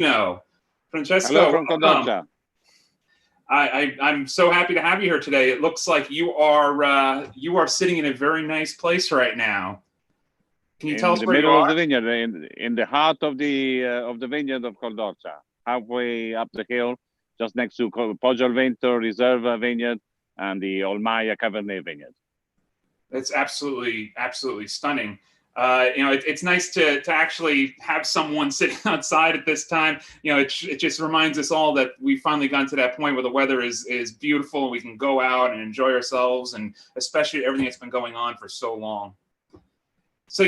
No, Hello Francesco, from welcome. Condotta. I'm so happy to have you here today. It looks like you are sitting in a very nice place right now. Can you tell In us the where you middle of are? the vineyard, in the heart of the vineyard of Condotta, halfway up the hill, just next to Poggio al Vento Reserva Vineyard and the Olmaia Cabernet Vineyard. It's absolutely stunning. It's nice to actually have someone sitting outside at this time. It just reminds us all that we finally gotten to that point where the weather is beautiful and we can go out and enjoy ourselves, and especially everything that's been going on for so long. So,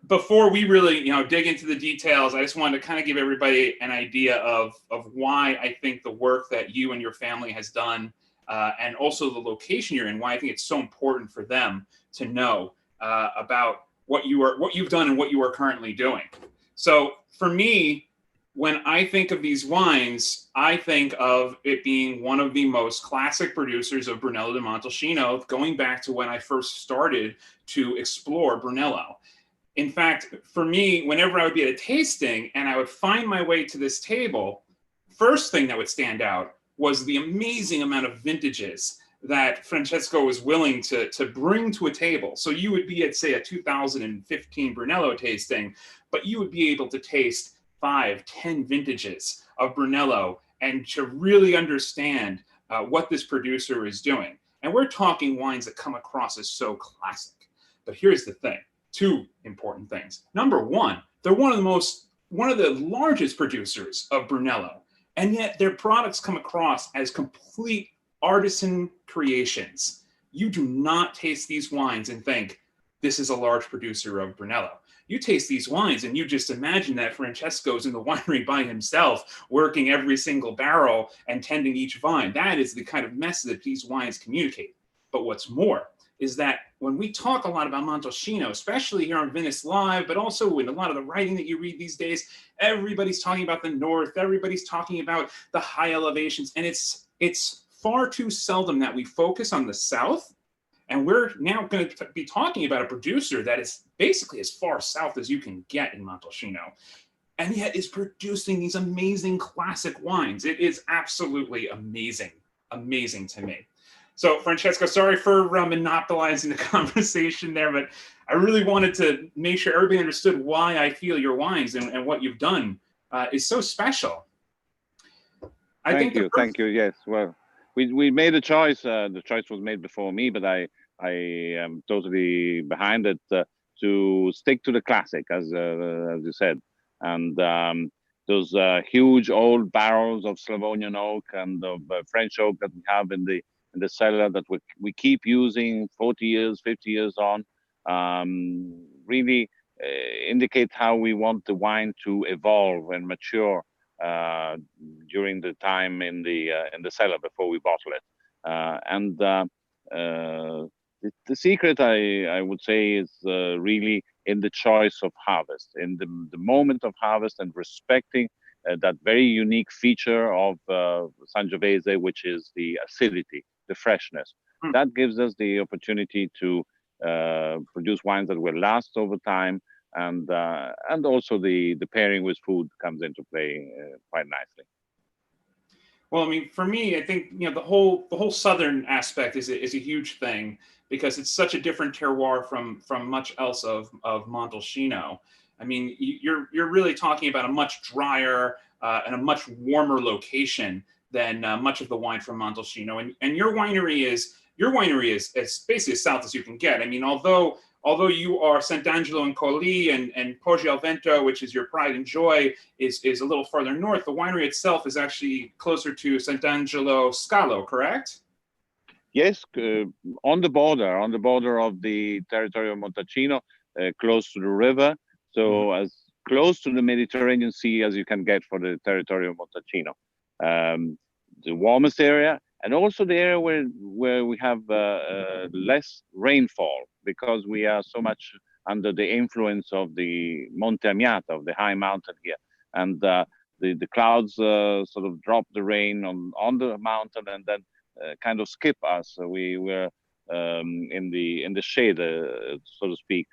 before we really, dig into the details, I just wanted to kind of give everybody an idea of why I think the work that you and your family has done, and also the location you're in, why I think it's so important for them to know about what you've done and what you are currently doing. So for me, when I think of these wines, I think of it being one of the most classic producers of Brunello di Montalcino, going back to when I first started to explore Brunello. In fact, for me, whenever I would be at a tasting and I would find my way to this table, first thing that would stand out was the amazing amount of vintages that Francesco was willing to bring to a table. So you would be at, say, a 2015 Brunello tasting, but you would be able to taste 5, 10 vintages of Brunello and to really understand what this producer is doing. And we're talking wines that come across as so classic. But here's the thing, 2 important things. Number 1, they're one of the largest producers of Brunello, and yet their products come across as complete artisan creations. You do not taste these wines and think, this is a large producer of Brunello. You taste these wines and you just imagine that Francesco's in the winery by himself, working every single barrel and tending each vine. That is the kind of message that these wines communicate. But what's more is that when we talk a lot about Montalcino, especially here on Vinous Live, but also in a lot of the writing that you read these days, everybody's talking about the north, everybody's talking about the high elevations, and it's far too seldom that we focus on the south. And we're now going to be talking about a producer that is basically as far south as you can get in Montalcino, and yet is producing these amazing classic wines. It is absolutely amazing to me. So, Francesco, sorry for monopolizing the conversation there, but I really wanted to make sure everybody understood why I feel your wines and what you've done is so special. Thank you. Yes, well, we made a choice. The choice was made before me, but I am totally behind it to stick to the classic, as you said, and those huge old barrels of Slavonian oak and of French oak that we have in the cellar that we keep using 40 years, 50 years on, really indicate how we want the wine to evolve and mature during the time in the cellar before we bottle it. The secret, I would say, is really in the choice of harvest, in the moment of harvest, and respecting that very unique feature of Sangiovese, which is the acidity, the freshness. That gives us the opportunity to produce wines that will last over time, and also the pairing with food comes into play quite nicely. Well, I mean, for me, I think the whole southern aspect is a huge thing, because it's such a different terroir from much else of Montalcino. I mean, you're really talking about a much drier and a much warmer location than much of the wine from Montalcino, and your winery is basically as south as you can get. I mean, although you are Sant'Angelo and Colli and Poggio al Vento, which is your pride and joy, is a little farther north, the winery itself is actually closer to Sant'Angelo Scalo, correct? Yes, on the border of the territory of Montalcino, close to the river, so as close to the Mediterranean Sea as you can get for the territory of Montalcino. The warmest area, and also the area where we have less rainfall, because we are so much under the influence of the Monte Amiata, of the high mountain here, and the clouds sort of drop the rain on the mountain and then kind of skip us. So we were in the shade, so to speak,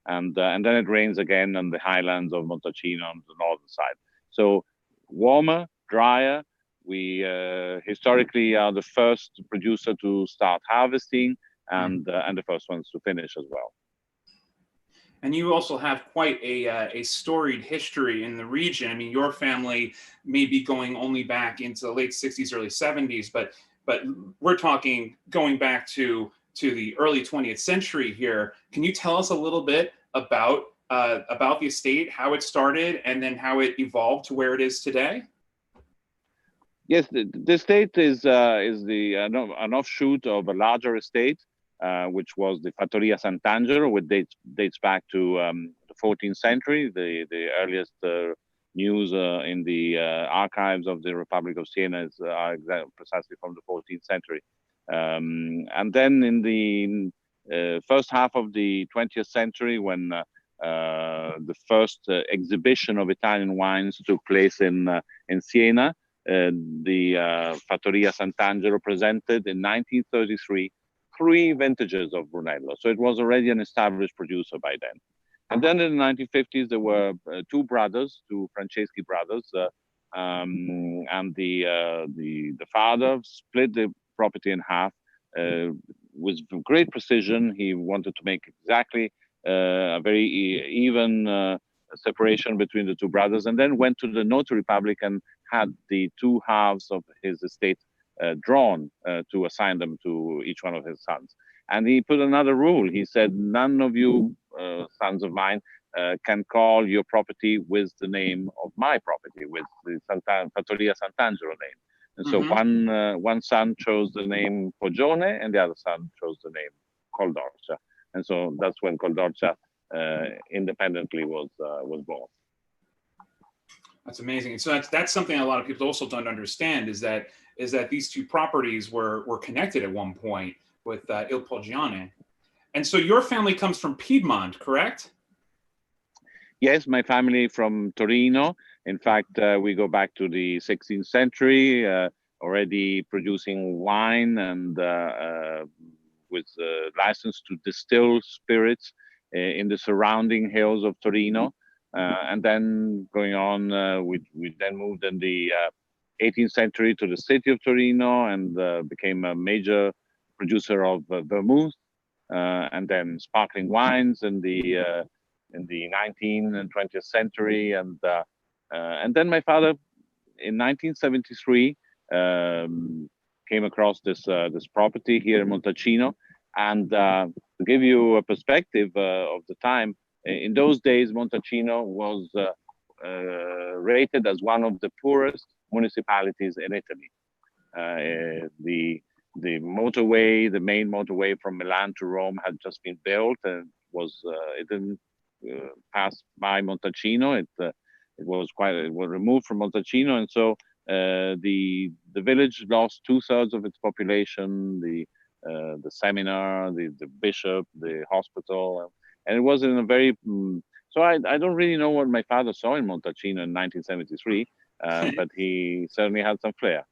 and then it rains again on the highlands of Montalcino on the northern side. So warmer, drier. We historically are the first producer to start harvesting, and the first ones to finish as well. And you also have quite a storied history in the region. I mean, your family may be going only back into the late 60s, early 70s, but we're talking going back to the early 20th century here. Can you tell us a little bit about the estate, how it started, and then how it evolved to where it is today? Yes, the estate is an offshoot of a larger estate, which was the Fattoria Sant'Angelo, which dates back to the 14th century. The earliest news in the archives of the Republic of Siena are precisely from the 14th century. And then in the first half of the 20th century, when the first exhibition of Italian wines took place in Siena, the Fattoria Sant'Angelo presented in 1933 3 vintages of Brunello. So it was already an established producer by then. And then in the 1950s, there were 2 brothers, 2 Franceschi brothers, and the father split the property in half with great precision. He wanted to make exactly a very even separation between the 2 brothers, and then went to the notary public and had the 2 halves of his estate drawn to assign them to each one of his sons. And he put another rule. He said, none of you sons of mine can call your property with the name of my property, with the Fattoria Sant'Angelo name. And so one son chose the name Poggione, and the other son chose the name Coldorcia. And so that's when Coldorcia independently was born. That's amazing. So that's something a lot of people also don't understand is that these 2 properties were connected at one point with Il Poggione. And so your family comes from Piedmont, correct? Yes, my family from Torino. In fact, we go back to the 16th century, already producing wine and with license to distill spirits in the surrounding hills of Torino. And then going on, we then moved in the 18th century to the city of Torino and became a major producer of vermouth and then sparkling wines in the 19th and 20th century. And then my father, in 1973, came across this property here in Montalcino. And to give you a perspective of the time, in those days, Montalcino was rated as one of the poorest municipalities in Italy. The motorway, the main motorway from Milan to Rome, had just been built, and it didn't pass by Montalcino. It was removed from Montalcino, and so the village lost 2/3 of its population. The seminar, the bishop, the hospital. And it was in a very, so I don't really know what my father saw in Montalcino in 1973, but he certainly had some flair.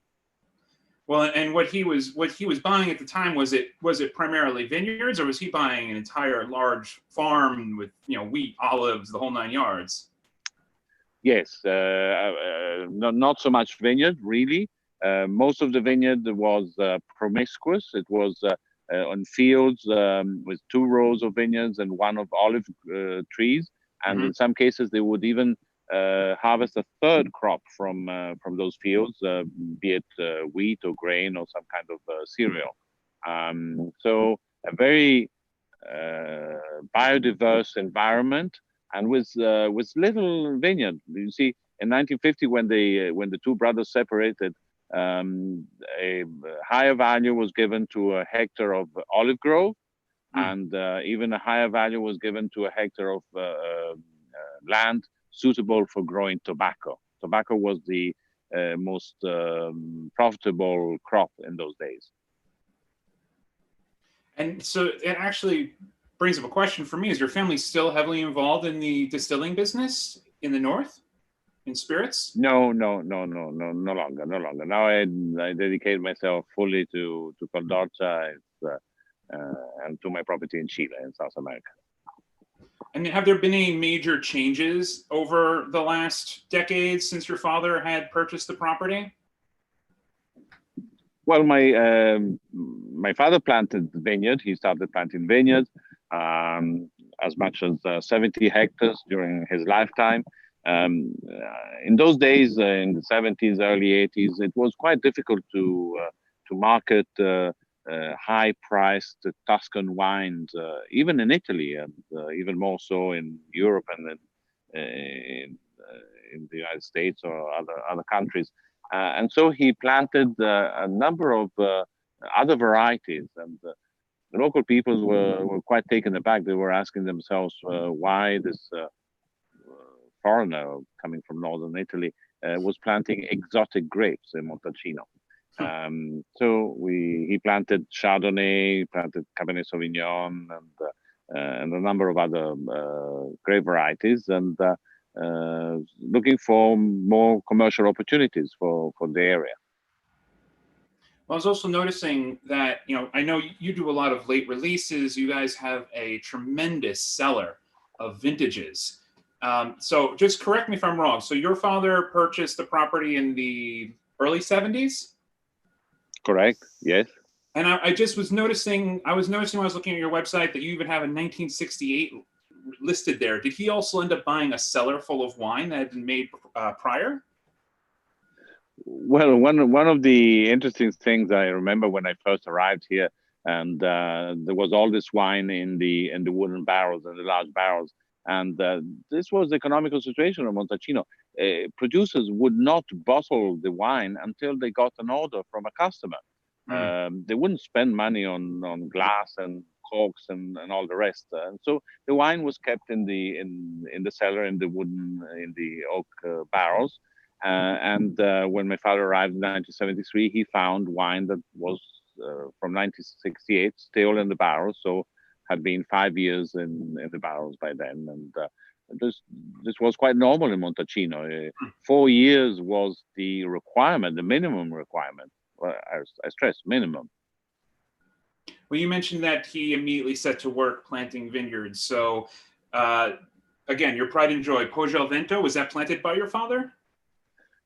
Well, and what he was buying at the time, was it primarily vineyards, or was he buying an entire large farm with wheat, olives, the whole 9 yards? Yes, not so much vineyard really. Most of the vineyard was promiscuous. It was on fields with 2 rows of vineyards and 1 of olive trees. And in some cases, they would even harvest a 3rd crop from those fields, be it wheat or grain or some kind of cereal. So a very biodiverse environment, and with little vineyard. You see, in 1950, when the 2 brothers separated, a higher value was given to a hectare of olive grove, and even a higher value was given to a hectare of land suitable for growing tobacco. Tobacco was the most profitable crop in those days. And so it actually brings up a question for me. Is your family still heavily involved in the distilling business in the north, in spirits? No longer. Now I dedicate myself fully to Coldorcia and to my property in Chile, in South America. And have there been any major changes over the last decade since your father had purchased the property? Well, my father planted vineyard. He started planting vineyards, as much as 70 hectares during his lifetime. In those days, in the 70s, early 80s, it was quite difficult to market high-priced Tuscan wines, even in Italy, and even more so in Europe and in the United States or other countries. And so he planted a number of other varieties, and the local people were quite taken aback. They were asking themselves why this foreigner coming from northern Italy was planting exotic grapes in Montalcino. So he planted Chardonnay, planted Cabernet Sauvignon, and a number of other grape varieties, and looking for more commercial opportunities for the area. Well, I was also noticing that, I know you do a lot of late releases. You guys have a tremendous cellar of vintages. So just correct me if I'm wrong. So your father purchased the property in the early 70s? Correct, yes. And I just was noticing, when I was looking at your website that you even have a 1968 listed there. Did he also end up buying a cellar full of wine that had been made prior? Well, one of the interesting things I remember when I first arrived here, and there was all this wine in the wooden barrels and the large barrels, and this was the economical situation of Montalcino. Producers would not bottle the wine until they got an order from a customer. They wouldn't spend money on glass and corks and all the rest. And so the wine was kept in the cellar, in the oak barrels. And when my father arrived in 1973, he found wine that was from 1968 still in the barrels. So had been 5 years in the barrels by then. And this was quite normal in Montalcino. 4 years was the requirement, the minimum requirement. Well, I stress minimum. Well, you mentioned that he immediately set to work planting vineyards. So, again, your pride and joy, Poggio al Vento, was that planted by your father?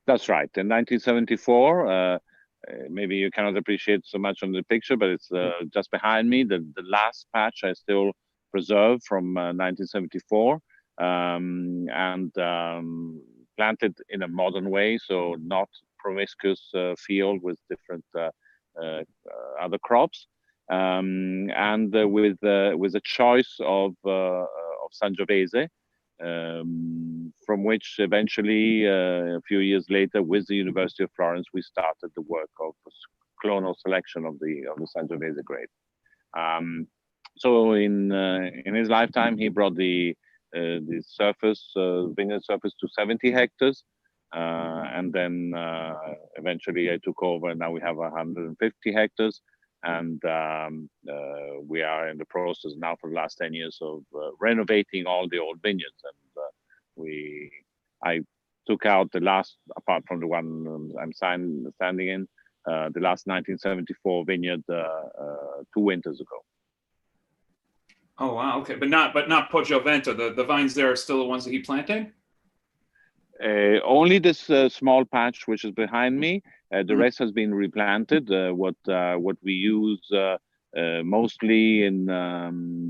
That's right. In 1974, maybe you cannot appreciate so much on the picture, but it's just behind me. The last patch I still preserve from 1974, and planted in a modern way, so not promiscuous field with different other crops, and with a choice of Sangiovese, from which eventually a few years later, with the University of Florence, we started the work of clonal selection of the Sangiovese grape. So in his lifetime, he brought the vineyard surface to 70 hectares. And then eventually I took over, and now we have 150 hectares. And we are in the process now for the last 10 years of renovating all the old vineyards. And I took out the last, apart from the one I'm standing in, the last 1974 vineyard 2 winters ago. Oh wow, okay, but not Poggio al Vento. The vines there are still the ones that he planted. Only this small patch which is behind me. The rest has been replanted. What we use mostly in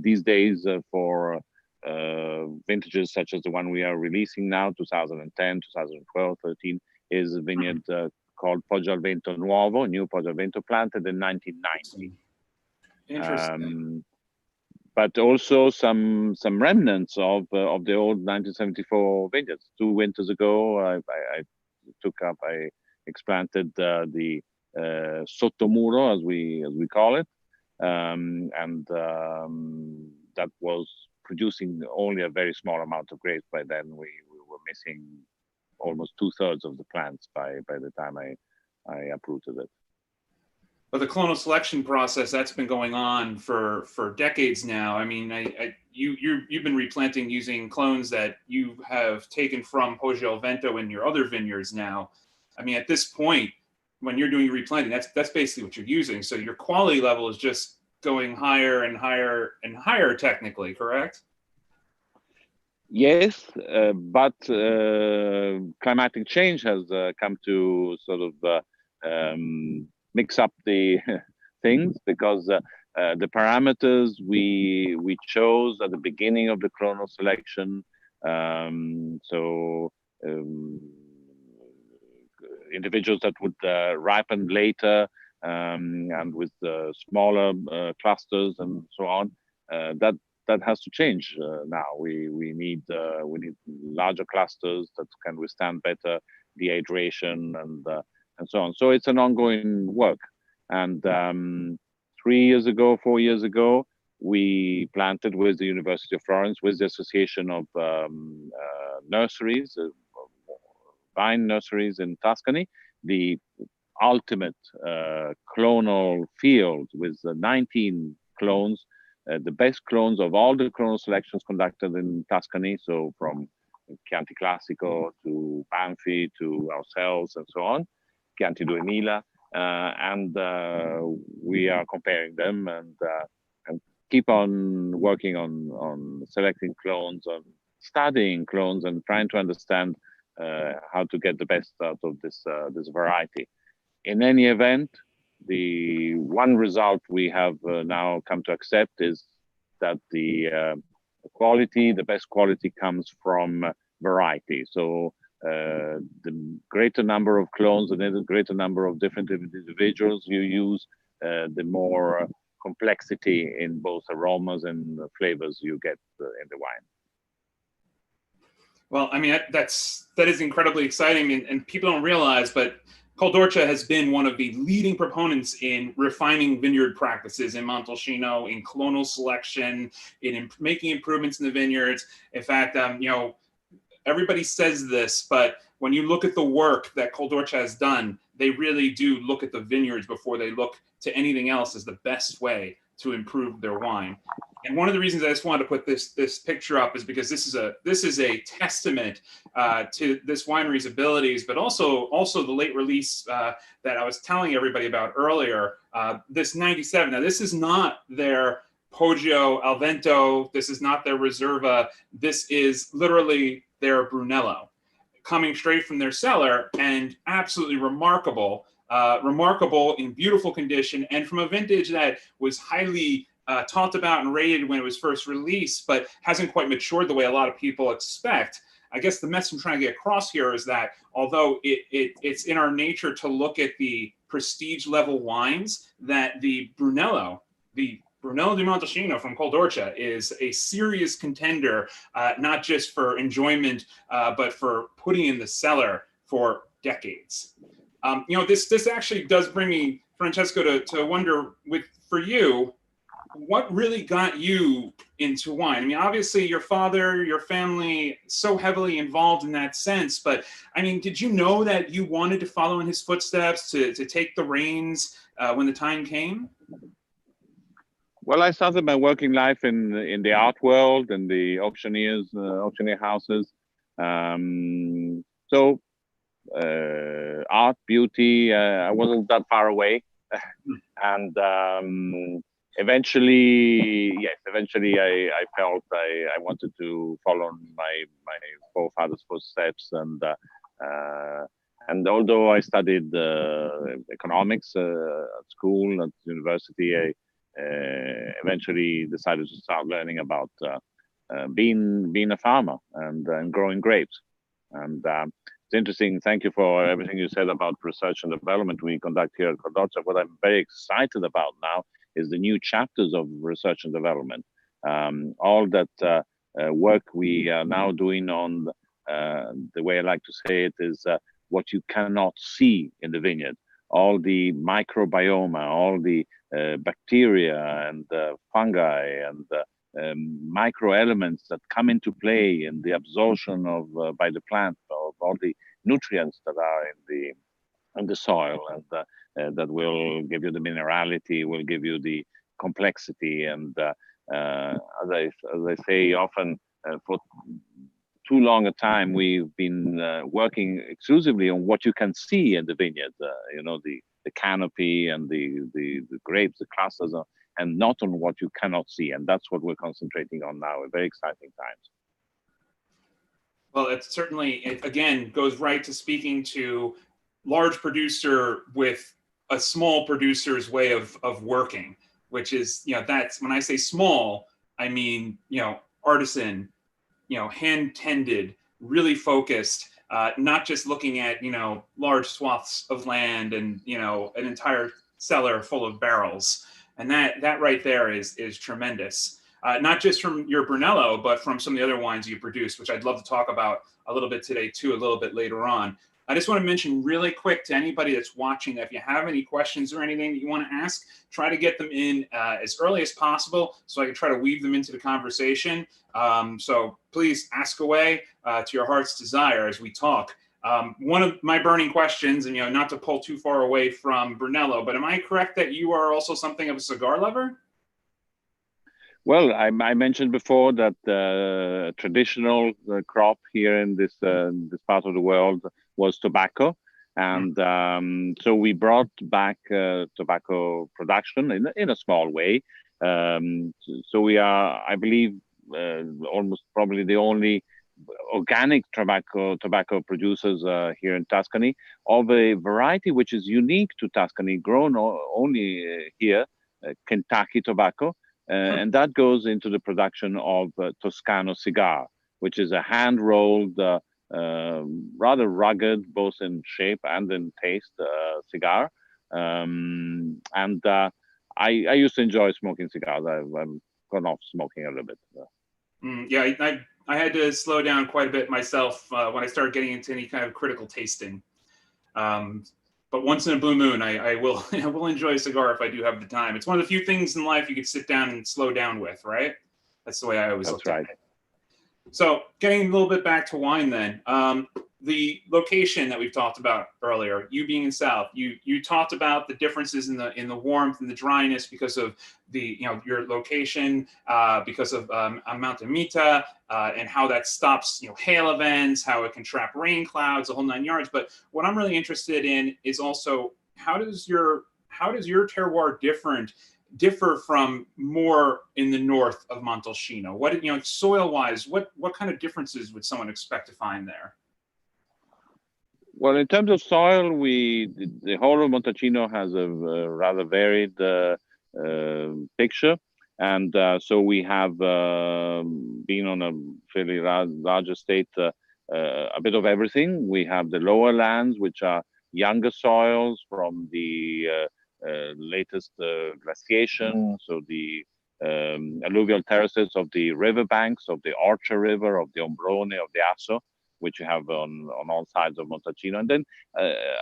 these days for vintages such as the one we are releasing now, 2010, 2012, 13, is a vineyard called Poggio al Vento Nuovo, new Poggio al Vento, planted in 1990. Interesting. But also some remnants of the old 1974 vineyards. 2 winters ago, I explanted the sottomuro, as we call it, and that was producing only a very small amount of grapes. By then, we were missing almost 2/3 of the plants by the time I uprooted it. But the clonal selection process, that's been going on for decades now. I mean, you've been replanting using clones that you have taken from Poggio al Vento in your other vineyards now. I mean, at this point, when you're doing replanting, that's basically what you're using. So your quality level is just going higher and higher and higher, technically, correct? Yes, but climatic change has come to sort of mix up the things, because the parameters we chose at the beginning of the clonal selection, so individuals that would ripen later, and with smaller clusters and so on, that has to change now. We need larger clusters that can withstand better dehydration and so on. So it's an ongoing work. And 3 years ago, 4 years ago, we planted with the University of Florence, with the Association of Nurseries, vine nurseries in Tuscany, the ultimate clonal field with 19 clones, the best clones of all the clonal selections conducted in Tuscany. So from Chianti Classico to Banfi to ourselves and so on, Chianti do Emila, and we are comparing them and keep on working on selecting clones, on studying clones, and trying to understand how to get the best out of this variety. In any event, the one result we have now come to accept is that the quality, the best quality, comes from variety. So the greater number of clones and the greater number of different individuals you use, the more complexity in both aromas and flavors you get in the wine. Well, I mean, that is incredibly exciting, and people don't realize, but Col'Dorcia has been one of the leading proponents in refining vineyard practices in Montalcino, in clonal selection, in making improvements in the vineyards. In fact, you know, everybody says this, but when you look at the work that Col'Dorcia has done, they really do look at the vineyards before they look to anything else as the best way to improve their wine. And one of the reasons I just wanted to put this picture up is because this is a testament to this winery's abilities, but also the late release that I was telling everybody about earlier. This 97. Now, this is not their Poggio al Vento. This is not their Reserva. This is literally their Brunello, coming straight from their cellar, and absolutely remarkable. Remarkable in beautiful condition, and from a vintage that was highly talked about and rated when it was first released, but hasn't quite matured the way a lot of people expect. I guess the message I'm trying to get across here is that although it's in our nature to look at the prestige level wines, that the Brunello di Montalcino from Col'Dorcia is a serious contender, not just for enjoyment, but for putting in the cellar for decades. You know, this actually does bring me, Francesco, to wonder for you, what really got you into wine? I mean, obviously your father, your family, so heavily involved in that sense, but I mean, did you know that you wanted to follow in his footsteps, to take the reins when the time came? Well, I started my working life in the art world and the auctioneer houses. So art, beauty, I wasn't that far away. And eventually I felt I wanted to follow my forefathers' footsteps, and although I studied economics at school, at university, I eventually decided to start learning about being a farmer and growing grapes. And it's interesting. Thank you for everything you said about research and development we conduct here at Col'Dorcia. What I'm very excited about now is the new chapters of research and development. All that work we are now doing on, the way I like to say it is what you cannot see in the vineyard. All the microbiome, all the bacteria and fungi and micro elements that come into play in the absorption of by the plant of all the nutrients that are in the soil, and that will give you the minerality, will give you the complexity, and as I say often, for too long a time we've been working exclusively on what you can see in the vineyard, you know, the canopy and the grapes, the clusters, and not on what you cannot see. And that's what we're concentrating on now, very exciting times. Well, it certainly, it again goes right to speaking to large producer with a small producer's way of working, which is, that's when I say small, I mean, artisan, hand tended, really focused, not just looking at, large swaths of land and, an entire cellar full of barrels. And that right there is tremendous. Not just from your Brunello, but from some of the other wines you produced, which I'd love to talk about a little bit today too, a little bit later on. I just want to mention really quick to anybody that's watching that if you have any questions or anything that you want to ask, try to get them in as early as possible so I can try to weave them into the conversation. So please ask away to your heart's desire as we talk. One of my burning questions, and not to pull too far away from Brunello, but am I correct that you are also something of a cigar lover? Well, I mentioned before that traditional crop here in this part of the world was tobacco, and so we brought back tobacco production in a small way. So we are, I believe, almost probably the only organic tobacco producers here in Tuscany of a variety which is unique to Tuscany, grown only here, Kentucky tobacco. And that goes into the production of Toscano cigar, which is a hand-rolled, rather rugged, both in shape and in taste, cigar. I used to enjoy smoking cigars. I've gone off smoking a little bit. Yeah, I had to slow down quite a bit myself when I started getting into any kind of critical tasting. But once in a blue moon, I will I will enjoy a cigar if I do have the time. It's one of the few things in life you could sit down and slow down with, right? That's the way I always looked at it. So getting a little bit back to wine then. The location that we've talked about earlier, you being in South, you talked about the differences in the warmth and the dryness because of the your location, because of Mount Amita, and how that stops hail events, how it can trap rain clouds, the whole nine yards. But what I'm really interested in is also how does your terroir differ from more in the north of Montalcino? What soil wise, what kind of differences would someone expect to find there? Well, in terms of soil, the whole of Montalcino has a rather varied picture, and so we have been on a fairly large estate, a bit of everything. We have the lower lands, which are younger soils from the latest glaciation, so the alluvial terraces of the riverbanks of the Orcia River, of the Ombrone, of the Asso, which you have on all sides of Montalcino. And then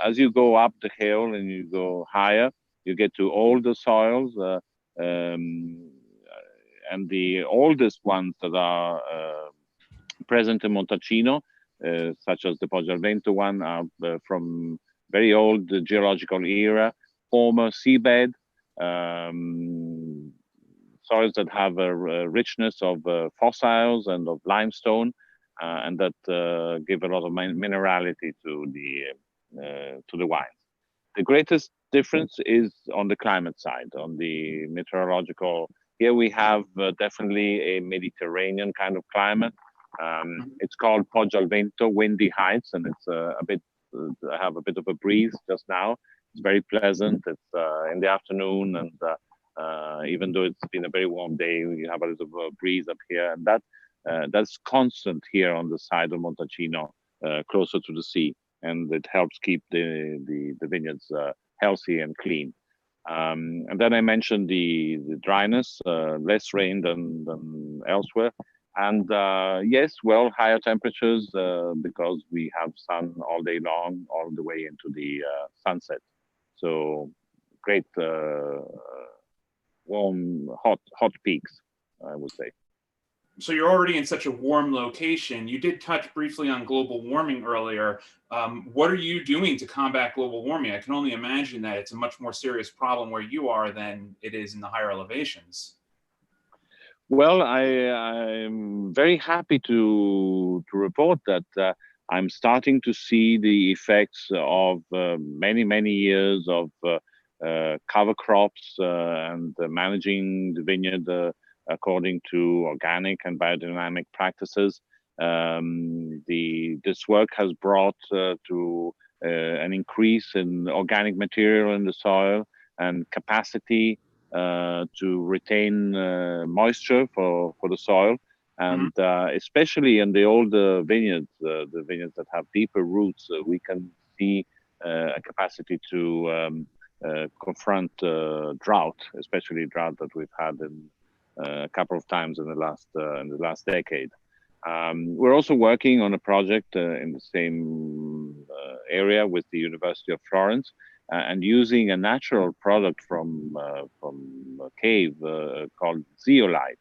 as you go up the hill and you go higher, you get to older soils. And the oldest ones that are present in Montalcino, such as the Poggio al Vento one, are from very old geological era, former seabed, soils that have a richness of fossils and of limestone, and that give a lot of minerality to the wines. The greatest difference is on the climate side, on the meteorological. Here we have definitely a Mediterranean kind of climate. It's called Poggio al Vento, windy heights, and it's I have a bit of a breeze just now. It's very pleasant. It's in the afternoon, and even though it's been a very warm day, you have a little bit of breeze up here, and that's constant here on the side of Montalcino, closer to the sea, and it helps keep the vineyards healthy and clean. And then I mentioned the dryness, less rain than elsewhere, and yes, well, higher temperatures because we have sun all day long, all the way into the sunset. So great warm, hot peaks, I would say. So you're already in such a warm location. You did touch briefly on global warming earlier. What are you doing to combat global warming? I can only imagine that it's a much more serious problem where you are than it is in the higher elevations. Well, I'm very happy to report that I'm starting to see the effects of many years of cover crops and managing the vineyard according to organic and biodynamic practices. This work has brought to an increase in organic material in the soil and capacity to retain moisture for the soil. And especially in the older vineyards, the vineyards that have deeper roots, we can see a capacity to confront drought, especially drought that we've had in a couple of times in the last decade. We're also working on a project in the same area with the University of Florence, and using a natural product from a cave called zeolite.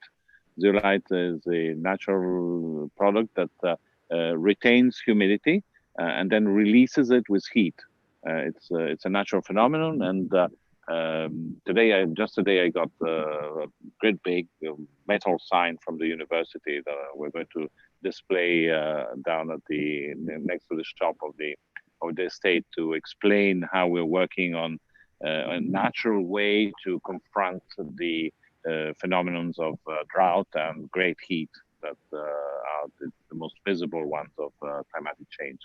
Zeolite is a natural product that retains humidity and then releases it with heat. It's a natural phenomenon, and today I got a great big metal sign from the university that we're going to display down at the next to the shop of the estate to explain how we're working on a natural way to confront the phenomenons of drought and great heat that are the most visible ones of climatic change.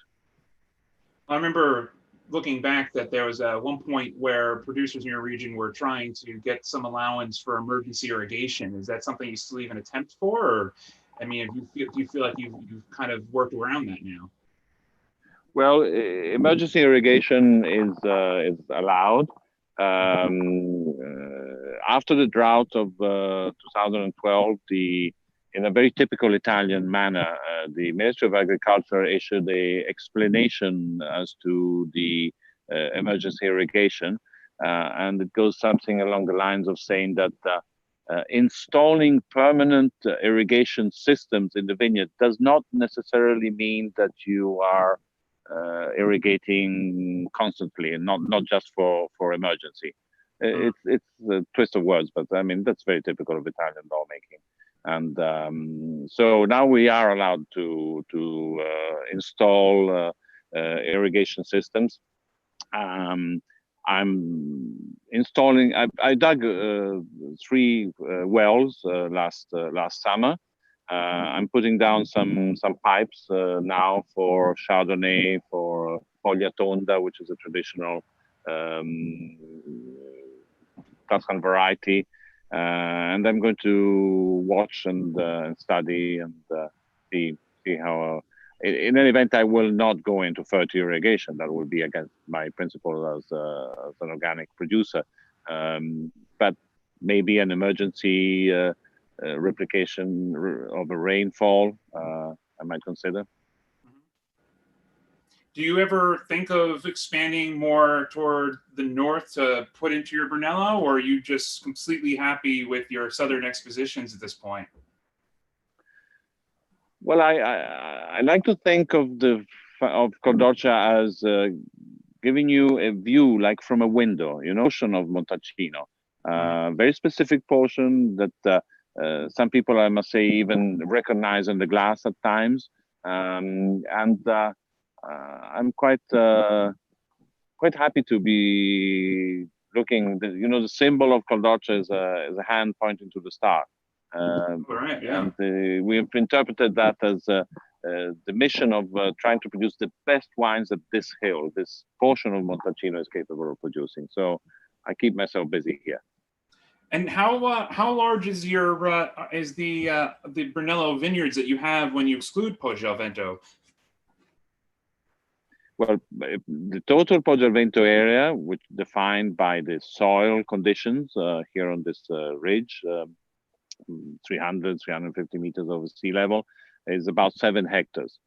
I remember looking back that there was one point where producers in your region were trying to get some allowance for emergency irrigation. Is that something you still even attempt for? Or, I mean, do you feel like you've kind of worked around that now? Well, emergency irrigation is allowed. After the drought of 2012, in a very typical Italian manner, the Ministry of Agriculture issued an explanation as to the emergency irrigation, and it goes something along the lines of saying that installing permanent irrigation systems in the vineyard does not necessarily mean that you are irrigating constantly, and not just for emergency. It's a twist of words, but I mean that's very typical of Italian lawmaking. And so now we are allowed to install irrigation systems. I'm installing. I dug 3 wells last summer. I'm putting down some pipes now for Chardonnay, for Foglia Tonda, which is a traditional Tuscan variety, and I'm going to watch and study and see how. In any event, I will not go into fertile irrigation. That would be against my principle as an organic producer. But maybe an emergency replication of a rainfall, I might consider. Do you ever think of expanding more toward the north to put into your Brunello, or are you just completely happy with your southern expositions at this point? Well, I like to think of Cordoccia as giving you a view like from a window, portion of Montalcino, very specific portion that some people, I must say, even recognize in the glass at times, and I'm quite happy to be looking. The symbol of Cordoccia is a hand pointing to the star. Right, yeah. And we've interpreted that as the mission of trying to produce the best wines that this portion of Montalcino is capable of producing. So I keep myself busy here. And how large is your the Brunello vineyards that you have when you exclude Poggio al Vento? Well, the total Poggio al Vento area, which defined by the soil conditions here on this ridge, 350 meters over sea level, is about 7 hectares.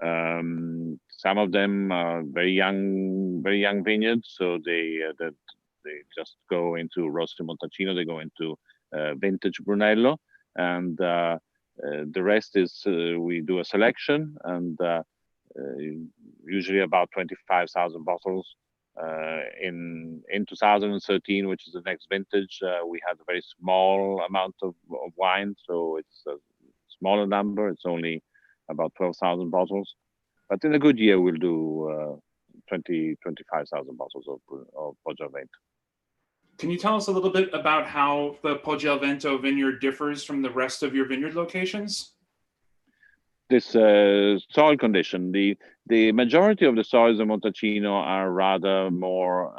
Some of them are very young vineyards, so they just go into Rosso di Montalcino, they go into vintage Brunello, and the rest is we do a selection, and usually about 25,000 bottles. In 2013, which is the next vintage, we had a very small amount of wine, so it's a smaller number. It's only about 12,000 bottles. But in a good year, we'll do 25,000 bottles of Poggio al Vento. Can you tell us a little bit about how the Poggio al Vento vineyard differs from the rest of your vineyard locations? this soil condition. The majority of the soils in Montalcino are rather more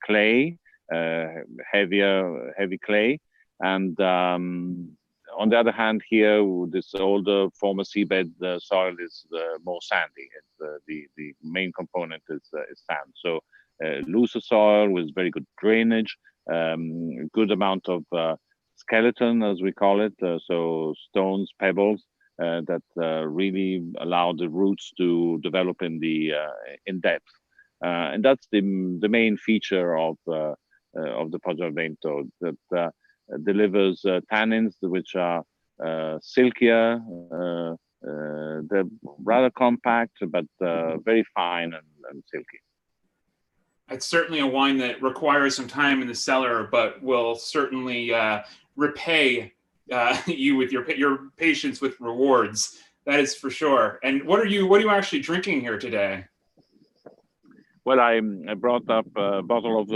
clay, heavy clay, and on the other hand, here this older former seabed soil is more sandy. The main component is sand. So looser soil with very good drainage, good amount of skeleton, as we call it, so stones, pebbles that really allow the roots to develop in depth, and that's the main feature of the Poggio al Vento, that delivers tannins which are silkier, they're rather compact, but very fine and silky. It's certainly a wine that requires some time in the cellar, but will certainly repay you with your patience with rewards. That is for sure. And what are you actually drinking here today? Well, I brought up a bottle of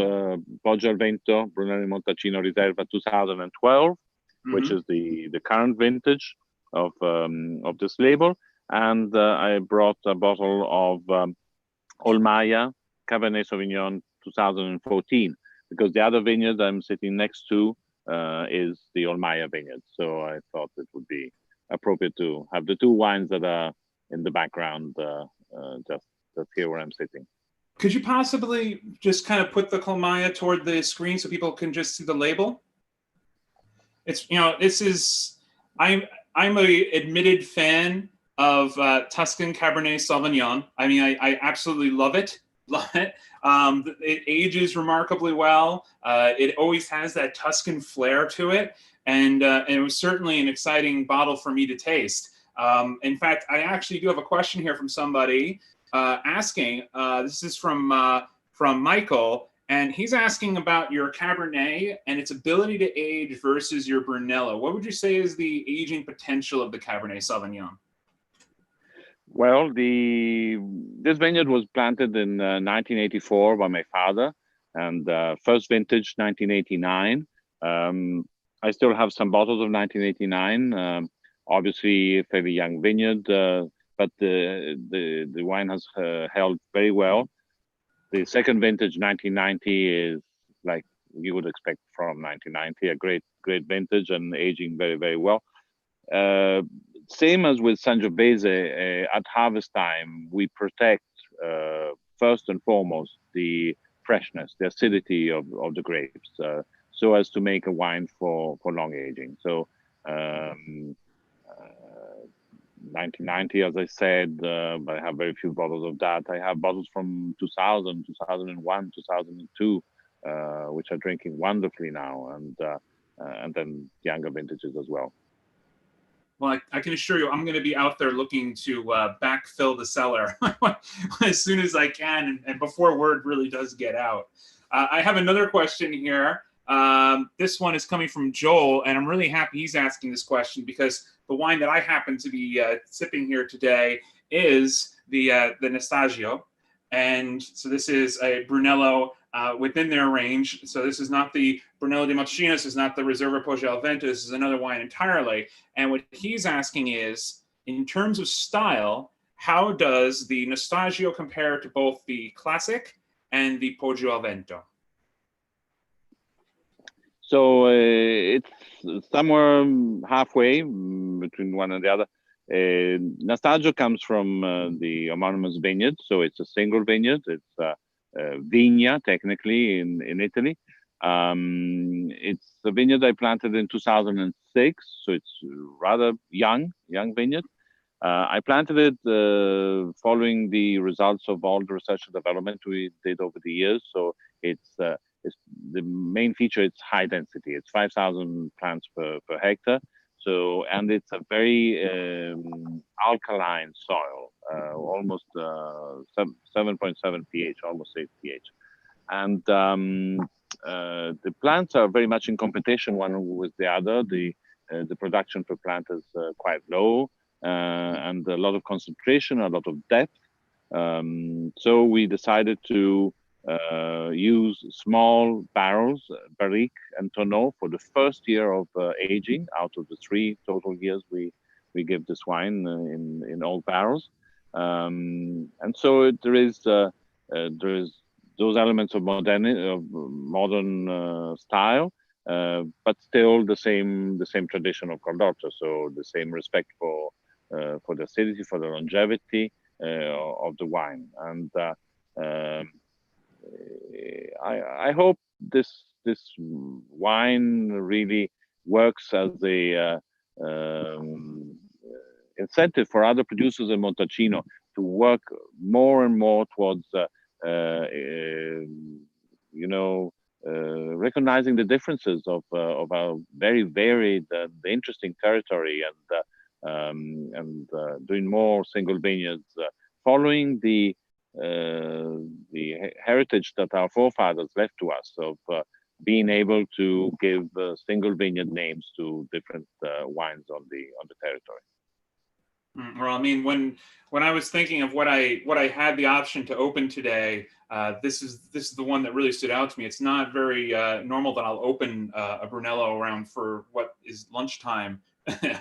Poggio al Vento Brunello Montalcino Riserva 2012, which is the current vintage of this label, and I brought a bottle of Olmaya Cabernet Sauvignon 2014, because the other vineyard I'm sitting next to is the Olmaya vineyard. So I thought it would be appropriate to have the two wines that are in the background just here where I'm sitting. Could you possibly just kind of put the Olmaya toward the screen so people can just see the label? It's, I'm a admitted fan of Tuscan Cabernet Sauvignon. I mean, I absolutely love it. It ages remarkably well. It always has that Tuscan flair to it, and it was certainly an exciting bottle for me to taste. In fact, I actually do have a question here from somebody asking. This is from Michael, and he's asking about your Cabernet and its ability to age versus your Brunello. What would you say is the aging potential of the Cabernet Sauvignon? Well, this vineyard was planted in 1984 by my father, and first vintage 1989. I still have some bottles of 1989. Obviously, a fairly young vineyard, but the wine has held very well. The second vintage 1990 is like you would expect from 1990, a great vintage and aging very, very well. Same as with Sangiovese, at harvest time, we protect first and foremost the freshness, the acidity of the grapes, so as to make a wine for long aging. So 1990, as I said, but I have very few bottles of that. I have bottles from 2000, 2001, 2002, which are drinking wonderfully now, and then younger vintages as well. Well, I can assure you, I'm going to be out there looking to backfill the cellar as soon as I can, and before word really does get out. I have another question here. This one is coming from Joel, and I'm really happy he's asking this question because the wine that I happen to be sipping here today is the Nastagio. And so this is a Brunello within their range. So this is not the Brunello di Montalcino, this is not the Reserva Poggio al Vento, this is another wine entirely. And what he's asking is, in terms of style, how does the Nastagio compare to both the Classic and the Poggio al Vento? So it's somewhere halfway between one and the other. Nastagio comes from the homonymous vineyard, so it's a single vineyard. It's Vigna, technically, in Italy. It's a vineyard I planted in 2006, so it's rather young vineyard. I planted it following the results of all the research and development we did over the years. So it's the main feature. It's high density. It's 5,000 plants per hectare. So, and it's a very alkaline soil, almost 7.7 pH, almost 8 pH. And the plants are very much in competition one with the other. The production per plant is quite low, and a lot of concentration, a lot of depth. So we decided to use small barrels, barrique and tonneau, for the first year of aging out of the 3 total years we we give this wine in oak barrels, and so there is those elements of modern style, but still the same tradition of Cordotto. So the same respect for the acidity, for the longevity of the wine, and I hope this wine really works as a incentive for other producers in Montalcino to work more and more towards recognizing the differences of our very varied and interesting territory, and doing more single vineyards, following the heritage that our forefathers left to us of being able to give single vineyard names to different wines on the territory. Well, I mean, when I was thinking of what I had the option to open today, this is the one that really stood out to me. It's not very normal that I'll open a Brunello around for what is lunchtime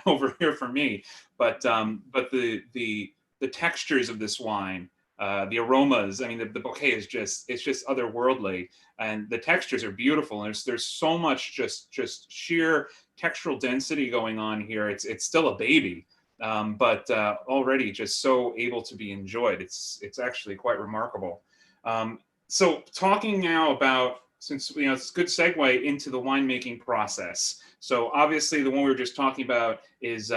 over here for me, but the textures of this wine, the aromas. I mean, the bouquet is just otherworldly, and the textures are beautiful. And there's so much just sheer textural density going on here. It's still a baby. But already just so able to be enjoyed. It's actually quite remarkable. So talking now about, since it's a good segue into the winemaking process. So obviously the one we were just talking about is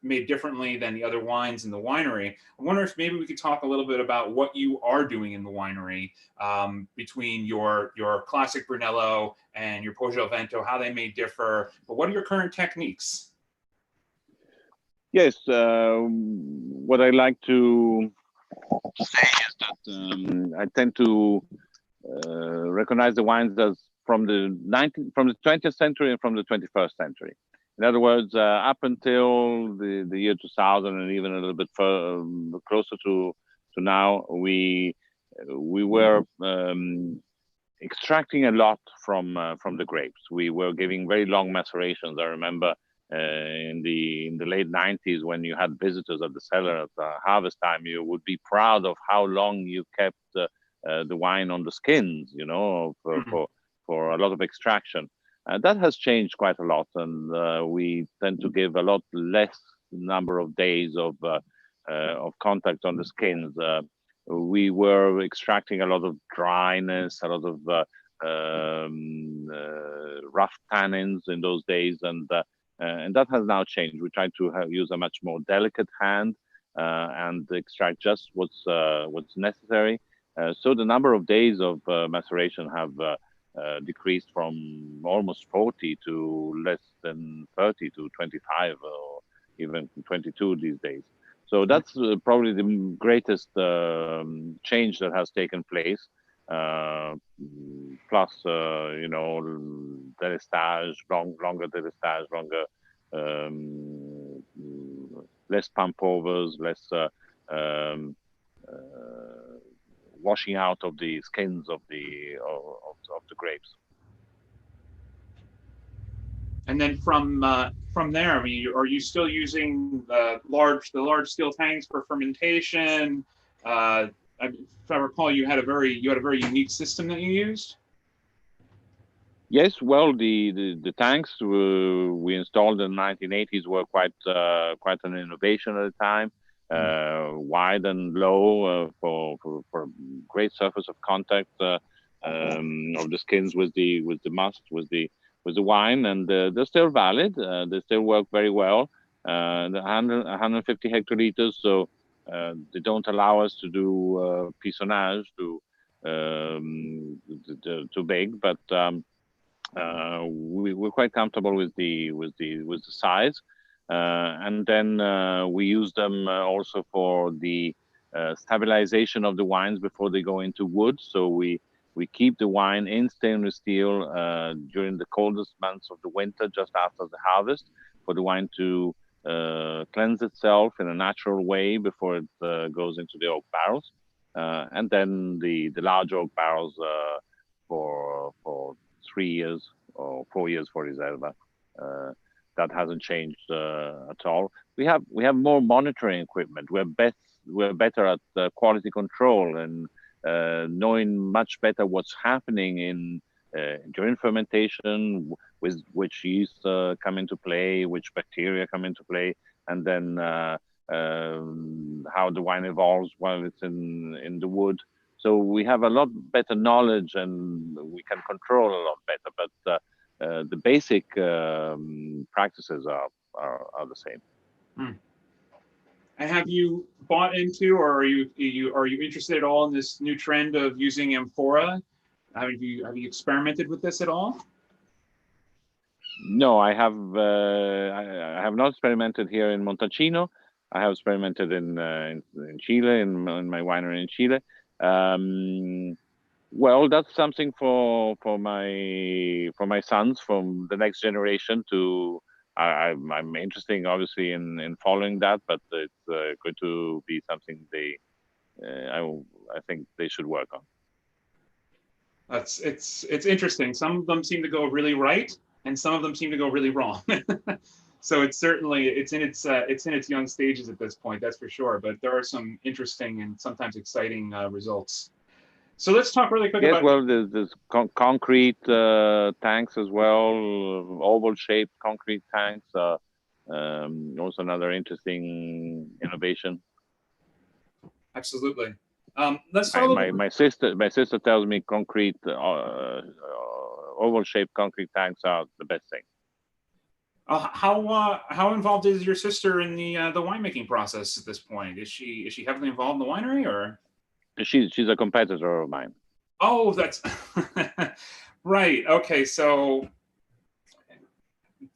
made differently than the other wines in the winery. I wonder if maybe we could talk a little bit about what you are doing in the winery, between your classic Brunello and your Poggio Vento, how they may differ. But what are your current techniques? Yes, what I like to say is that I tend to recognize the wines as from the 20th century and from the 21st century. In other words, up until the year 2000 and even a little bit closer to now, we were extracting a lot from the grapes. We were giving very long macerations. I remember in the late 90s, when you had visitors at the cellar at harvest time, you would be proud of how long you kept the wine on the skins, for a lot of extraction. That has changed quite a lot, and we tend to give a lot less number of days of contact on the skins. We were extracting a lot of dryness, a lot of rough tannins in those days, and that has now changed. We try to use a much more delicate hand and extract just what's necessary. So the number of days of maceration have decreased from almost 40 to less than 30 to 25 or even 22 these days. So that's probably the greatest change that has taken place. Plus, délestage, longer délestage, longer, less pump overs, less washing out of the skins of the grapes. And then from there, I mean, are you still using the large steel tanks for fermentation? If I recall, you had a very unique system that you used. Yes, well, the tanks we installed in the 1980s were quite an innovation at the time. Wide and low for great surface of contact of the skins with the must, with the wine, and they're still valid. They still work very well. The 150 hectoliters, so they don't allow us to do pisonnage too big, but we're quite comfortable with the size, and then we use them also for the stabilization of the wines before they go into wood. So we keep the wine in stainless steel during the coldest months of the winter, just after the harvest, for the wine to cleanse itself in a natural way before it goes into the oak barrels, and then the large oak barrels for 3 years or 4 years for Riserva. that hasn't changed at all. We have more monitoring equipment. We're better at quality control and knowing much better what's happening in during fermentation, with which yeast come into play, which bacteria come into play, and then how the wine evolves while it's in the wood. So we have a lot better knowledge and we can control a lot better. But the basic practices are the same. Hmm. And have you bought into, or are you interested at all in this new trend of using amphora? Have you experimented with this at all? No, I have not experimented here in Montalcino. I have experimented in Chile, in my winery in Chile. Well, that's something for my sons, from the next generation to. I'm interested, obviously, in following that, but it's going to be something I think they should work on. It's interesting. Some of them seem to go really right, and some of them seem to go really wrong. So it's in its young stages at this point, that's for sure. But there are some interesting and sometimes exciting results. So let's talk really quick about. Well, there's concrete tanks as well, oval-shaped concrete tanks. Also another interesting innovation. Absolutely. Let's talk my sister tells me concrete oval-shaped concrete tanks are the best thing. How involved is your sister in the winemaking process at this point? Is she heavily involved in the winery, or? She's a competitor of mine. Oh, that's right. Okay, so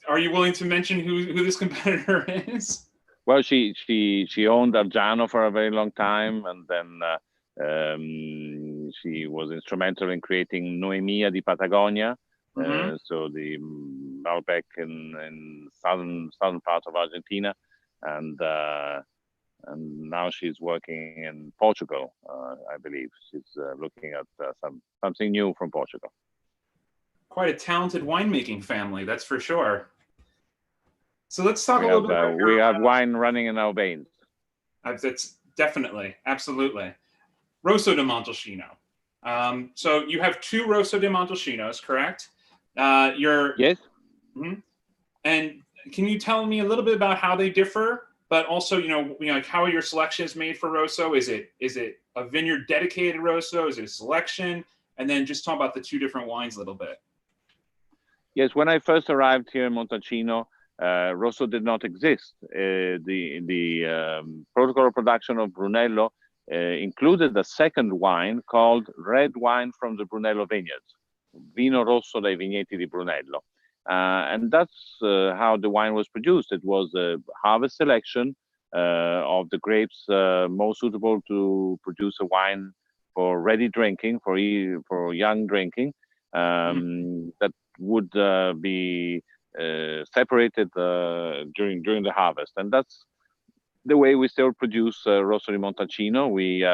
are you willing to mention who this competitor is? Well, she owned Argiano for a very long time, and then she was instrumental in creating Noemia di Patagonia. Mm-hmm. So the Malbec in southern part of Argentina, and now she's working in Portugal. I believe she's looking at something new from Portugal. Quite a talented winemaking family, that's for sure. So let's talk a little bit about we have wine running in our veins. That's definitely, absolutely. Rosso di Montalcino. So you have 2 Rosso di Montalcinos, correct? Yes. Mm-hmm. And can you tell me a little bit about how they differ? But also, like how your selection is made for Rosso? Is it a vineyard dedicated Rosso? Is it a selection? And then just talk about the 2 different wines a little bit. Yes, when I first arrived here in Montalcino, Rosso did not exist. The protocol of production of Brunello included a second wine called red wine from the Brunello vineyards, Vino Rosso dai Vigneti di Brunello. And that's how the wine was produced. It was a harvest selection of the grapes most suitable to produce a wine for ready drinking, for young drinking, that would be separated during the harvest. And that's the way we still produce Rosso di Montalcino. We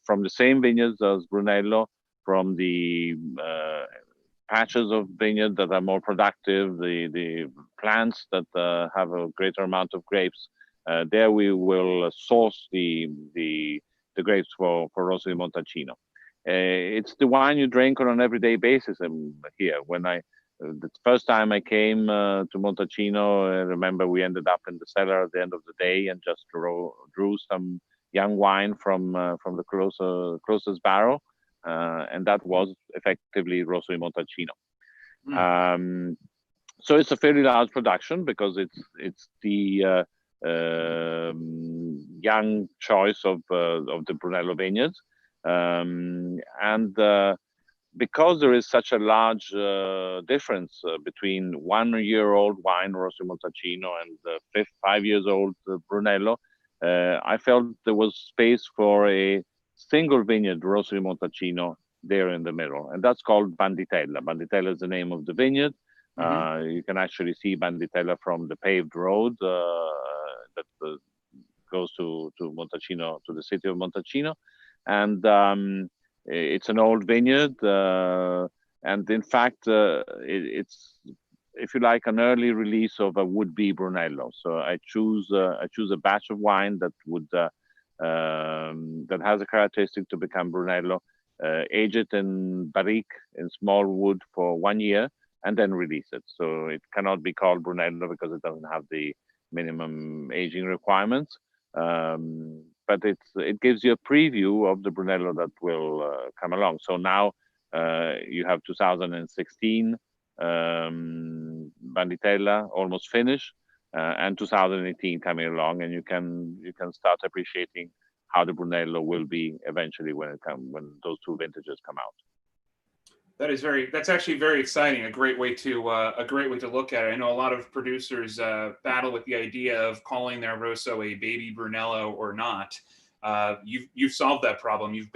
from the same vineyards as Brunello, from the patches of vineyard that are more productive, the plants that have a greater amount of grapes. There we will source the grapes for Rosso di Montalcino. It's the wine you drink on an everyday basis here. When the first time I came to Montalcino, I remember we ended up in the cellar at the end of the day and just drew some young wine from the closest barrel, and that was effectively Rosso di Montalcino. So it's a fairly large production because it's the young choice of the Brunello vineyards, and because there is such a large difference between 1-year-old wine Rosso di Montalcino and 5 years old Brunello, I felt there was space for a single vineyard Rosso di Montalcino there in the middle, and that's called Banditella. Banditella is the name of the vineyard. You can actually see Banditella from the paved road that goes to Montalcino, to the city of Montalcino, and it's an old vineyard, and in fact, it's if you like, an early release of a would-be Brunello. So I choose a batch of wine that would that has a characteristic to become Brunello, age it in barrique in small wood for 1 year, and then release it. So it cannot be called Brunello because it doesn't have the minimum aging requirements. But it gives you a preview of the Brunello that will come along. So now you have 2016 Banditella almost finished, and 2018 coming along, and you can start appreciating how the Brunello will be eventually when those two vintages come out. That's actually very exciting. A great way to look at it. I know a lot of producers battle with the idea of calling their Rosso a baby Brunello or not. You've solved that problem. You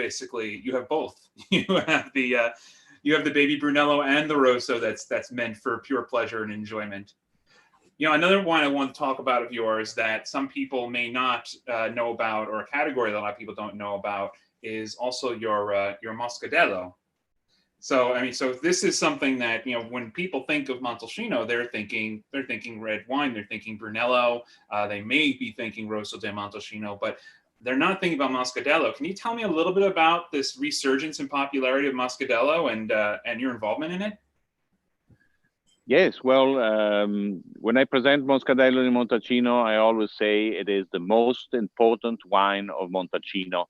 have both. You have the baby Brunello and the Rosso that's meant for pure pleasure and enjoyment. You know, another wine I want to talk about of yours that some people may not know about, or a category that a lot of people don't know about, is also your Muscadello. So, I mean, so this is something that, you know, when people think of Montalcino, they're thinking red wine, they're thinking Brunello, they may be thinking Rosso di Montalcino, but they're not thinking about Muscadello. Can you tell me a little bit about this resurgence in popularity of Muscadello and your involvement in it? Yes, well, when I present Muscadello di Montalcino, I always say it is the most important wine of Montalcino,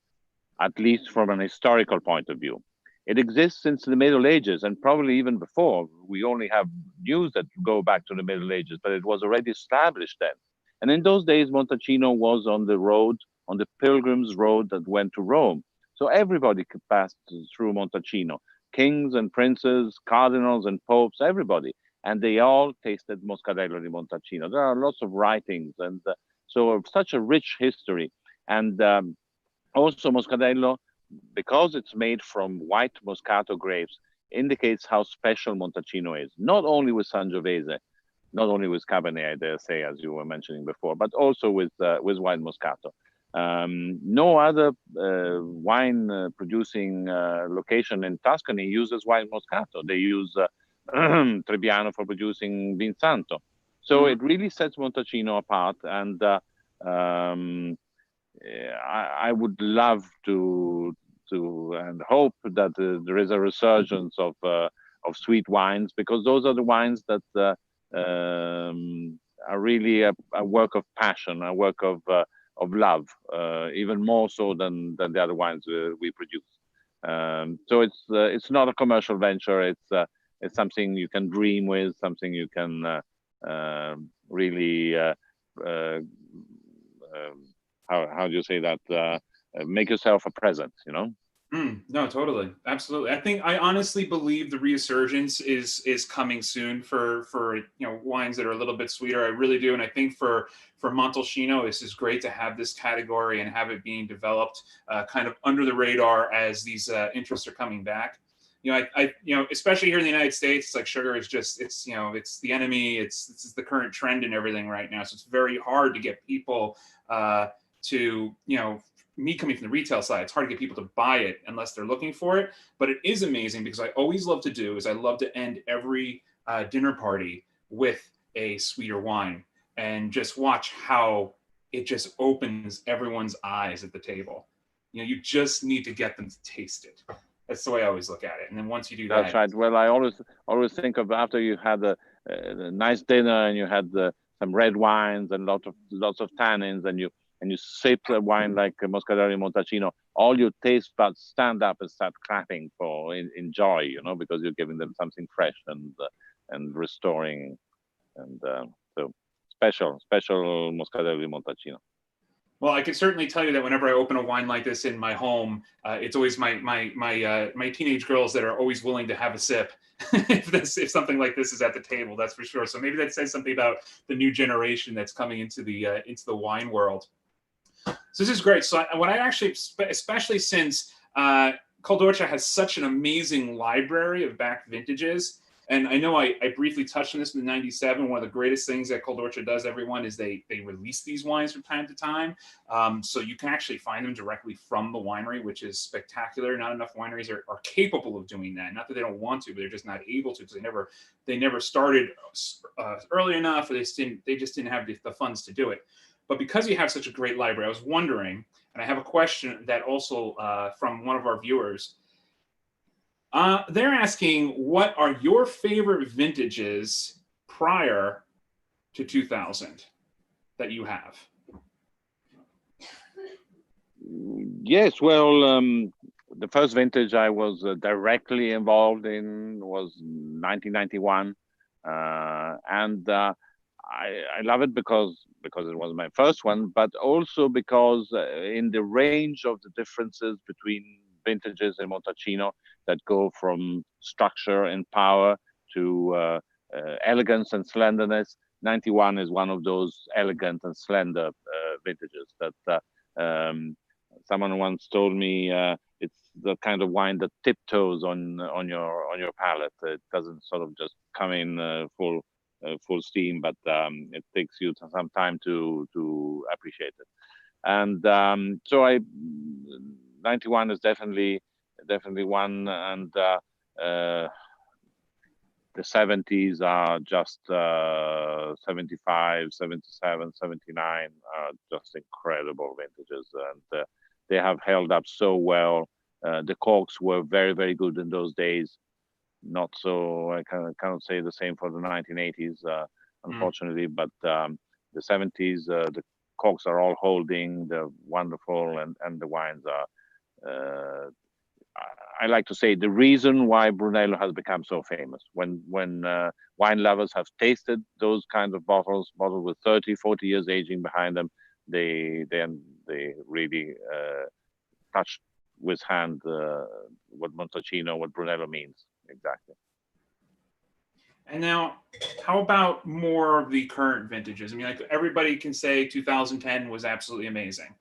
at least from an historical point of view. It exists since the Middle Ages, and probably even before. We only have news that go back to the Middle Ages, but it was already established then. And in those days, Montalcino was on the road, on the pilgrim's road that went to Rome. So everybody could pass through Montalcino, kings and princes, cardinals and popes, everybody. And they all tasted Muscadello di Montalcino. There are lots of writings, and so such a rich history. And also Muscadello, because it's made from white Moscato grapes, indicates how special Montalcino is, not only with Sangiovese, not only with Cabernet, I dare say, as you were mentioning before, but also with white Moscato. No other wine producing location in Tuscany uses white Moscato. They use Trebbiano for producing Vinsanto. So it really sets Montalcino apart, and I would love to and hope that there is a resurgence of sweet wines, because those are the wines that are really a work of passion, a work of love, even more so than the other wines we produce. So it's not a commercial venture. It's something you can dream with, something you can really how do you say that? Make yourself a present, you know? No, totally, absolutely. I honestly believe the resurgence is coming soon for you know, wines that are a little bit sweeter. I really do, and I think for Montalcino, this is great to have this category and have it being developed kind of under the radar as these interests are coming back. You know, I you know, especially here in the United States, it's like sugar is just, it's, you know, it's the enemy. It's the current trend and everything right now. So it's very hard to get people to, you know, me coming from the retail side, it's hard to get people to buy it unless they're looking for it. But it is amazing, because I always love to do is I love to end every dinner party with a sweeter wine and just watch how it just opens everyone's eyes at the table. You know, you just need to get them to taste it. That's the way I always look at it. And then once you do that, that's right. Well, I always think of after you had a nice dinner and you had some red wines and lots of tannins, and you sip a wine like Muscadello di Montalcino, all your taste buds stand up and start clapping in joy, you know, because you're giving them something fresh and restoring, and so special Muscadello di Montalcino. Well, I can certainly tell you that whenever I open a wine like this in my home, it's always my teenage girls that are always willing to have a sip if something like this is at the table. That's for sure. So maybe that says something about the new generation that's coming into the wine world. So this is great. So what I actually, especially since Col d'Orcia has such an amazing library of back vintages, And I know I briefly touched on this in the '97. One of the greatest things that Cold Orchard does, everyone, is they release these wines from time to time. So you can actually find them directly from the winery, which is spectacular. Not enough wineries are capable of doing that. Not that they don't want to, but they're just not able to because they never started early enough, or they just didn't have the funds to do it. But because you have such a great library, I was wondering, and I have a question that also from one of our viewers. They're asking, what are your favorite vintages prior to 2000 that you have? Yes, well, the first vintage I was directly involved in was 1991, and I love it because it was my first one, but also because in the range of the differences between vintages in Montalcino that go from structure and power to elegance and slenderness, 91 is one of those elegant and slender vintages that someone once told me it's the kind of wine that tiptoes on your palate. It doesn't sort of just come in full steam, but it takes you some time to appreciate it. And so 91 is definitely one, and the 70s are just 75, 77, 79 are just incredible vintages, and they have held up so well. The corks were very, very good in those days. Not so, I cannot say the same for the 1980s, unfortunately, but the 70s, the corks are all holding, they're wonderful, and the wines are, I like to say, the reason why Brunello has become so famous. When wine lovers have tasted those kinds of bottles with 30, 40 years aging behind them, they really touched with hand what Montalcino, what Brunello means exactly. And now, how about more of the current vintages? I mean, like everybody can say 2010 was absolutely amazing.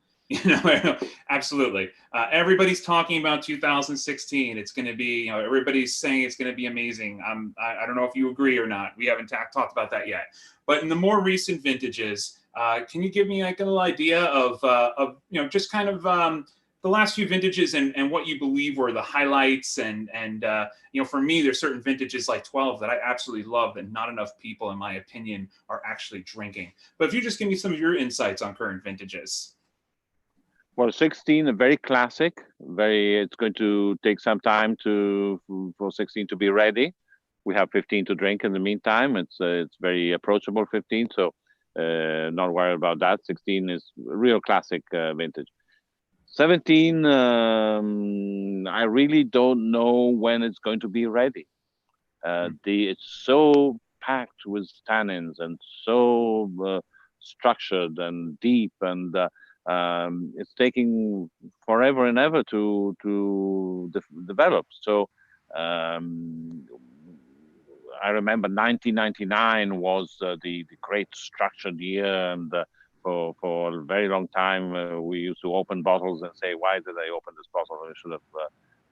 Absolutely. Everybody's talking about 2016. It's going to be, everybody's saying it's going to be amazing. I don't know if you agree or not. We haven't talked about that yet. But in the more recent vintages, can you give me like a little idea of just kind of the last few vintages and what you believe were the highlights and for me, there's certain vintages like 12 that I absolutely love that not enough people, in my opinion, are actually drinking. But if you just give me some of your insights on current vintages. Well, 16, a very classic. It's going to take some time for 16 to be ready. We have 15 to drink in the meantime. It's very approachable 15, so not worried about that. 16 is a real classic vintage. 17, I really don't know when it's going to be ready. It's so packed with tannins and so structured and deep, and it's taking forever and ever to develop. So I remember 1999 was the great structured year, and for a very long time we used to open bottles and say, why did I open this bottle? I should have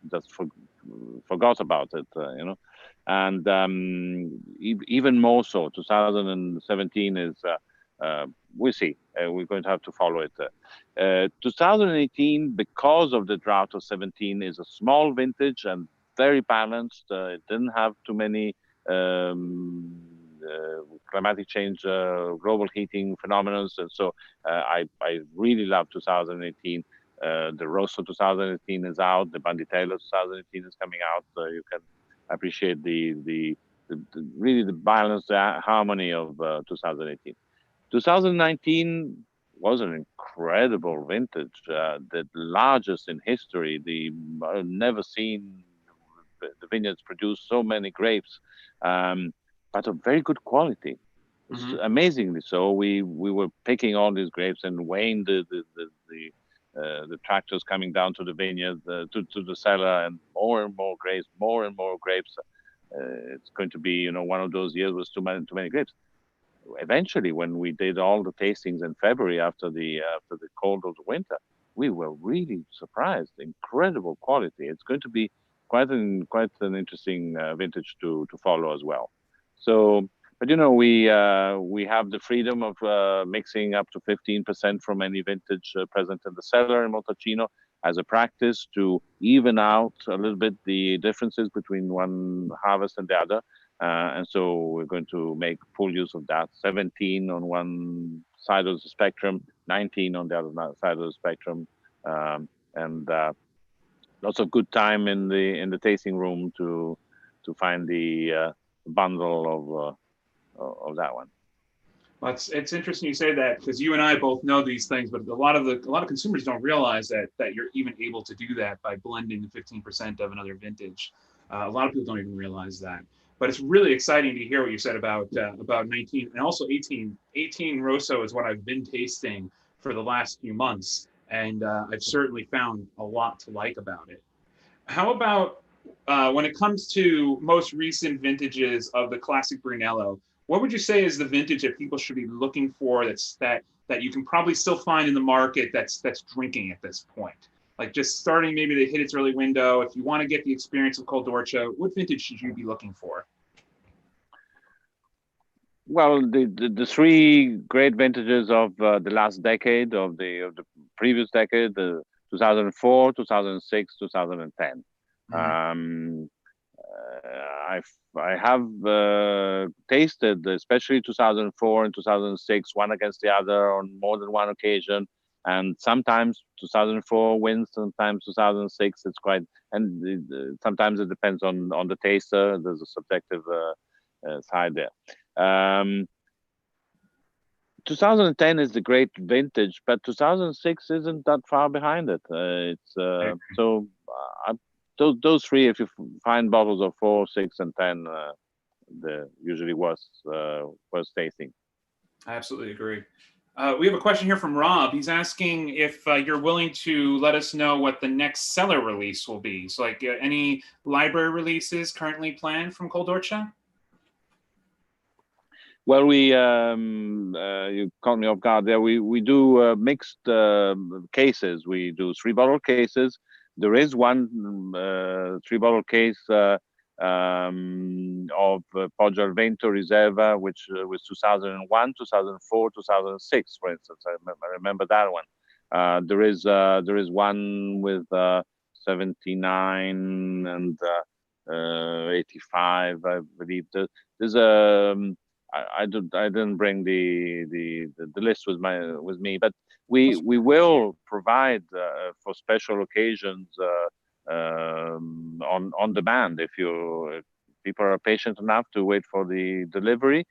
just forgot about it, and even more so 2017 is we'll see. We're going to have to follow it. 2018, because of the drought of 17, is a small vintage and very balanced. It didn't have too many climatic change, global heating phenomena, and so I really love 2018. The Rosso 2018 is out. The Banditello 2018 is coming out. You can appreciate the really the balance, the harmony of 2018. 2019 was an incredible vintage, the largest in history. I've never seen the vineyards produce so many grapes, but of very good quality. Mm-hmm. Amazingly so. We were picking all these grapes and weighing the tractors coming down to the vineyard, to the cellar, and more and more grapes. It's going to be, one of those years with too many grapes. Eventually, when we did all the tastings in February after the cold of the winter, we were really surprised. Incredible quality. It's going to be quite an interesting vintage to follow as well. So, but you know, we have the freedom of mixing up to 15% from any vintage present in the cellar in Montalcino as a practice to even out a little bit the differences between one harvest and the other. And so we're going to make full use of that. 17 on one side of the spectrum, 19 on the other side of the spectrum, and lots of good time in the tasting room to find the bundle of that one. Well, it's interesting you say that, because you and I both know these things, but a lot of consumers don't realize that you're even able to do that by blending the 15% of another vintage. A lot of people don't even realize that. But it's really exciting to hear what you said about 19 and also 18. 18 Rosso is what I've been tasting for the last few months, and I've certainly found a lot to like about it. How about when it comes to most recent vintages of the classic Brunello? What would you say is the vintage that people should be looking for that you can probably still find in the market that's drinking at this point? Like just starting maybe to hit its early window. If you want to get the experience of Coldorcia, what vintage should you be looking for? Well, the three great vintages of the last decade, of the previous decade, the 2004, 2006, 2010. Mm-hmm. I have tasted, especially 2004 and 2006, one against the other on more than one occasion, and sometimes 2004 wins, sometimes 2006. It's quite, and sometimes it depends on the taster. There's a subjective side there. 2010 is the great vintage, but 2006 isn't that far behind it. So those three, if you find bottles of 4, 6, and 10, they're usually worth tasting. I absolutely agree. We have a question here from Rob. He's asking if you're willing to let us know what the next cellar release will be. So, like any library releases currently planned from Coldorcia? Well, you caught me off guard there. We do mixed cases. We do 3-bottle cases. There is one 3-bottle case of Poggio al Vento Riserva, which was 2001, 2004, 2006, for instance. I remember that one. There is one with 79 and 85, I believe. There's a I didn't bring the list with me, but we will provide for special occasions on demand. If people are patient enough to wait for the delivery,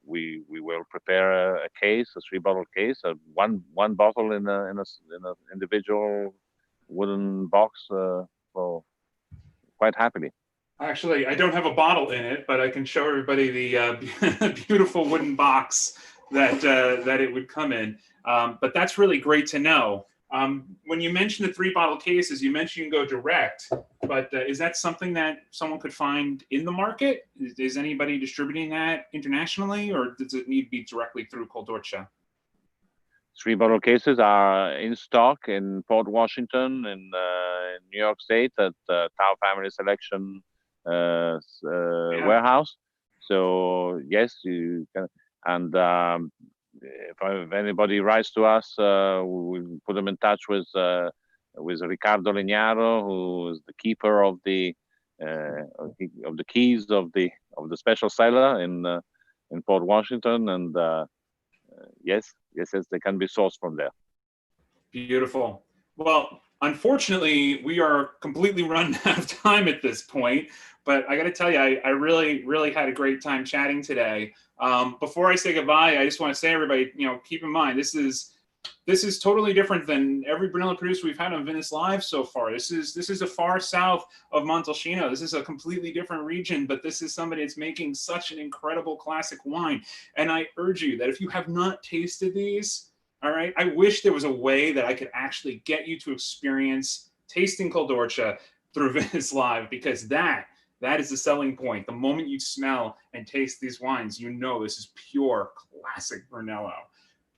we will prepare a case, a 3-bottle case, one bottle in a individual wooden box for quite happily. Actually, I don't have a bottle in it, but I can show everybody the beautiful wooden box that it would come in. But that's really great to know. When you mentioned the 3-bottle cases, you mentioned you can go direct, but is that something that someone could find in the market? Is anybody distributing that internationally, or does it need to be directly through Coldorcia? 3-bottle cases are in stock in Port Washington, in New York State at Tao Family Selection warehouse. So yes, you can, and if anybody writes to us, we put them in touch with Riccardo Legnaro, who is the keeper of the keys of the special cellar in Port Washington, and yes, they can be sourced from there. Beautiful. Well, unfortunately, we are completely run out of time at this point, but I got to tell you, I really, really had a great time chatting today. Before I say goodbye, I just want to say, everybody, keep in mind, this is totally different than every Brunello producer we've had on Vinous Live so far. This is a far south of Montalcino. This is a completely different region, but this is somebody that's making such an incredible classic wine. And I urge you that if you have not tasted these, all right, I wish there was a way that I could actually get you to experience tasting Coldorcia through Vinous Live, because that is the selling point. The moment you smell and taste these wines, this is pure classic Brunello.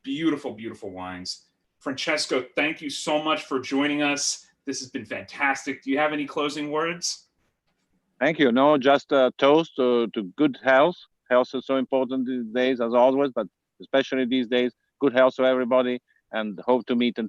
Beautiful, beautiful wines. Francesco, thank you so much for joining us. This has been fantastic. Do you have any closing words? Thank you. No, just a toast to good health. Health is so important these days, as always, but especially these days, good health to everybody, and hope to meet in